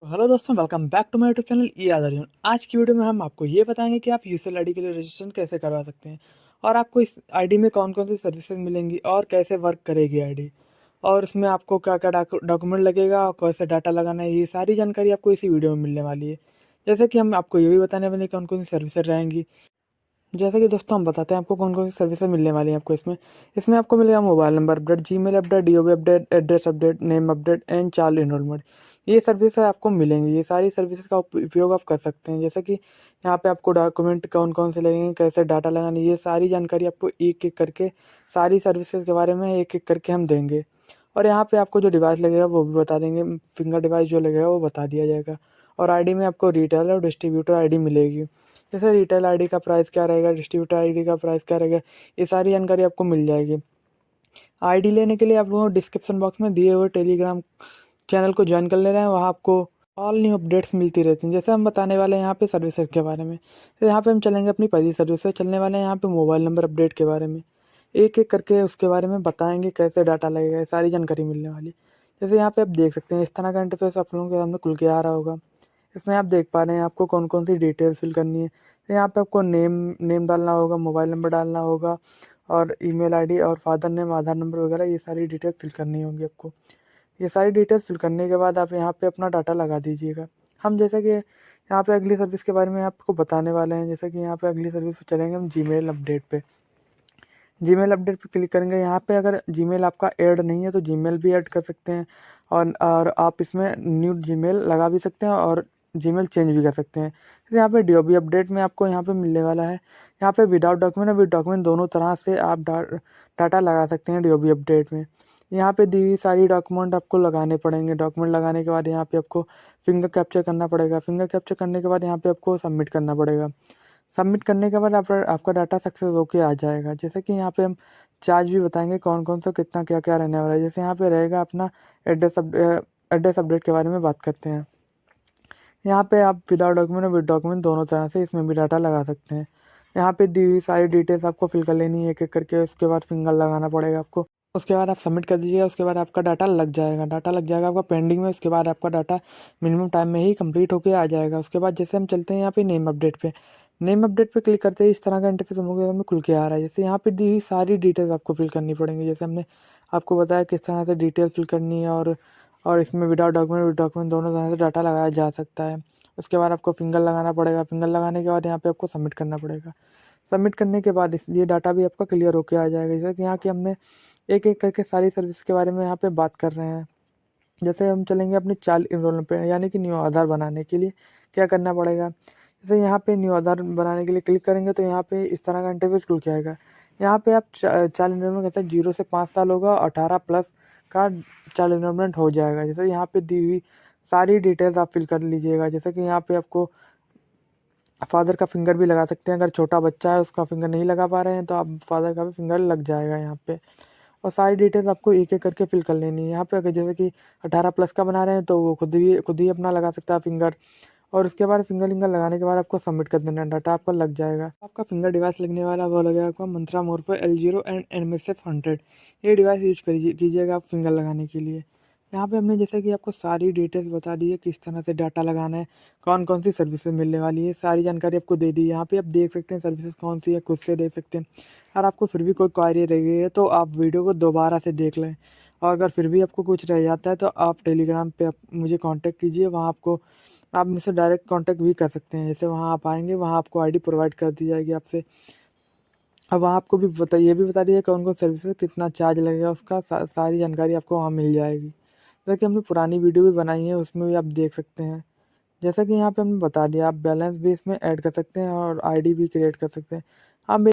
Hello दोस्तों, welcome back to my YouTube channel E Adarshan. आज की वीडियो में हम आपको ये बताएंगे कि आप यूसेल आईडी के लिए रजिस्ट्रेशन कैसे करवा सकते हैं और आपको इस आईडी में कौन कौन सी सर्विसेज मिलेंगी और कैसे वर्क करेगी आईडी, और उसमें आपको क्या क्या डॉक्यूमेंट लगेगा और कैसे डाटा लगाना है। ये सारी जानकारी आपको इसी वीडियो में मिलने वाली है। जैसे कि हम आपको ये भी बताने वाले हैं कौन कौन सी सर्विसेज रहेंगी। जैसे कि दोस्तों हम बताते हैं आपको कौन कौन सी सर्विसेज मिलने वाली हैं आपको इसमें। इसमें आपको मिलेगा mobile number update, Gmail update, DOB update, address update, name update and child enrolment. ये सर्विसेज आपको मिलेंगी। ये सारी सर्विसेज का उपयोग आप कर सकते हैं। जैसे कि यहाँ पे आपको डॉक्यूमेंट कौन कौन से लगेंगे, कैसे डाटा लगाना, ये सारी जानकारी आपको एक एक करके सारी सर्विसेज के बारे में एक एक करके हम देंगे। और यहाँ पे आपको जो डिवाइस लगेगा वो भी बता देंगे। फिंगर डिवाइस जो लगेगा वो बता दिया जाएगा। और आईडी में आपको रिटेल और डिस्ट्रीब्यूटर आईडी मिलेगी। जैसे रिटेल आईडी का प्राइस क्या रहेगा, डिस्ट्रीब्यूटर आईडी का प्राइस क्या रहेगा, ये सारी जानकारी आपको मिल जाएगी। आईडी लेने के लिए आप लोगों को डिस्क्रिप्शन बॉक्स में दिए हुए टेलीग्राम चैनल को ज्वाइन कर ले रहे हैं। वहाँ आपको ऑल न्यू अपडेट्स मिलती रहती हैं। जैसे हम बताने वाले हैं यहाँ पे सर्विसेज के बारे में, तो यहाँ पे हम चलेंगे अपनी पहली सर्विस पे। चलने वाले हैं यहाँ पे मोबाइल नंबर अपडेट के बारे में। एक एक करके उसके बारे में बताएंगे, कैसे डाटा लगेगा, ये सारी जानकारी मिलने वाली है। जैसे यहाँ पे आप देख सकते हैं इस तरह का इंटरफेस आप लोगों के सामने खुल के आ रहा होगा। इसमें आप देख पा रहे हैं आपको कौन कौन सी डिटेल्स फिल करनी है। तो यहाँ पे आपको नेम नेम डालना होगा, मोबाइल नंबर डालना होगा, और ईमेल आईडी और फादर नेम, आधार नंबर वगैरह ये सारी डिटेल्स फिल करनी होंगी आपको। ये सारी डिटेल्स फिल करने के बाद आप यहाँ पे अपना डाटा लगा दीजिएगा। हम जैसे कि यहाँ पे अगली सर्विस के बारे में आपको बताने वाले हैं। जैसे कि यहाँ पे अगली सर्विस पे चलेंगे हम जीमेल अपडेट पे। जीमेल अपडेट पे क्लिक करेंगे। यहाँ पे अगर जीमेल आपका ऐड नहीं है तो जीमेल भी ऐड कर सकते हैं, और आप इसमें न्यू जीमेल लगा भी सकते हैं और जीमेल चेंज भी कर सकते हैं। तो यहाँ पे डीओबी अपडेट में आपको यहाँ पे मिलने वाला है। यहाँ पे विदाउट डॉक्यूमेंट और विद डॉक्यूमेंट दोनों तरह से आप डाटा लगा सकते हैं डीओबी अपडेट में। यहाँ पे दी हुई सारी डॉक्यूमेंट आपको लगाने पड़ेंगे। डॉक्यूमेंट लगाने के बाद यहाँ पे आपको फिंगर कैप्चर करना पड़ेगा। फिंगर कैप्चर करने के बाद यहाँ पे आपको सबमिट करना पड़ेगा। सबमिट करने के बाद आपका डाटा सक्सेस होके आ जाएगा। जैसे कि यहाँ पे हम चार्ज भी बताएंगे कौन कौन सा कितना क्या क्या रहने वाला है। जैसे यहाँ पे रहेगा अपना एड्रेस अपडेट के बारे में बात करते हैं। यहाँ पे आप विदाउट डॉक्यूमेंट और विद डॉक्यूमेंट दोनों तरह से इसमें भी डाटा लगा सकते हैं। यहाँ पे दी हुई सारी डिटेल्स आपको फिल कर लेनी है एक एक करके। उसके बाद फिंगर लगाना पड़ेगा आपको। उसके बाद आप सबमिट कर दीजिएगा। उसके बाद आपका डाटा लग जाएगा। डाटा लग जाएगा आपका पेंडिंग में। उसके बाद आपका डाटा मिनिमम टाइम में ही कंप्लीट होके आ जाएगा। उसके बाद जैसे हम चलते हैं यहाँ पे नेम अपडेट पे। नेम अपडेट पे क्लिक करते ही इस तरह का इंटरफेस हम लोग के सामने खुल के आ रहा है। जैसे यहाँ पे दी हुई सारी डिटेल्स आपको फिल करनी पड़ेंगी। जैसे हमने आपको बताया किस तरह से डिटेल्स फिल करनी है, और इसमें विदाउट डॉक्यूमेंट विद डॉक्यूमेंट दोनों तरह से डाटा लगाया जा सकता है। उसके बाद आपको फिंगर लगाना पड़ेगा। फिंगर लगाने के बाद यहाँ पे आपको सबमिट करना पड़ेगा। सबमिट करने के बाद ये डाटा भी आपका क्लियर होके आ जाएगा। जैसे कि यहाँ की हमने एक एक करके सारी सर्विस के बारे में यहाँ पे बात कर रहे हैं। जैसे हम चलेंगे अपनी चाइल्ड एनरोलमेंट पे, यानी कि न्यू आधार बनाने के लिए क्या करना पड़ेगा। जैसे यहाँ पे न्यू आधार बनाने के लिए क्लिक करेंगे तो यहाँ पे इस तरह का इंटरफेस खुल के आएगा। यहाँ पे आप चाइल्ड एनरोलमेंट कहते हैं 0 से 5 साल होगा, 18 प्लस का चाइल्ड एनरोलमेंट हो जाएगा। जैसे यहाँ पे दी हुई सारी डिटेल्स आप फिल कर लीजिएगा। जैसे कि यहाँ पे आपको फादर का फिंगर भी लगा सकते हैं। अगर छोटा बच्चा है उसका फिंगर नहीं लगा पा रहे हैं तो आप फादर का भी फिंगर लग जाएगा यहाँ पे। और सारी डिटेल्स आपको एक एक करके फिल कर लेनी है। यहाँ पे अगर जैसे कि 18 प्लस का बना रहे हैं तो वो खुद ही अपना लगा सकता है फिंगर। और उसके बाद फिंगर लगाने के बाद आपको सबमिट कर देना है। डाटा आपका लग जाएगा। आपका फिंगर डिवाइस लगने वाला वो लगेगा आपका मंत्रा मोर्फो L0 एंड MSF 100। ये डिवाइस यूज कीजिएगा आप फिंगर लगाने के लिए। यहाँ पे हमने जैसे कि आपको सारी डिटेल्स बता दी है, किस तरह से डाटा लगाना है, कौन कौन सी सर्विसेज मिलने वाली है, सारी जानकारी आपको दे दी है। यहाँ पे आप देख सकते हैं सर्विसेज कौन सी है, खुद से देख सकते हैं। अगर आपको फिर भी कोई क्वारी रह गई है तो आप वीडियो को दोबारा से देख लें। और अगर फिर भी आपको कुछ रह जाता है तो आप टेलीग्राम पे मुझे कांटेक्ट कीजिए। वहाँ आपको आप मुझसे डायरेक्ट कांटेक्ट भी कर सकते हैं। जैसे वहाँ आप आएँगे, वहाँ आपको आईडी प्रोवाइड कर दी जाएगी आपसे। अब वहाँ आपको भी ये भी बता दिया कौन कौन सर्विसेज कितना चार्ज लगेगा उसका, सारी जानकारी आपको वहाँ मिल जाएगी। जैसे कि हमने पुरानी वीडियो भी बनाई है, उसमें भी आप देख सकते हैं। जैसा कि यहाँ पे हमने बता दिया, आप बैलेंस भी इसमें ऐड कर सकते हैं और आईडी भी क्रिएट कर सकते हैं। आप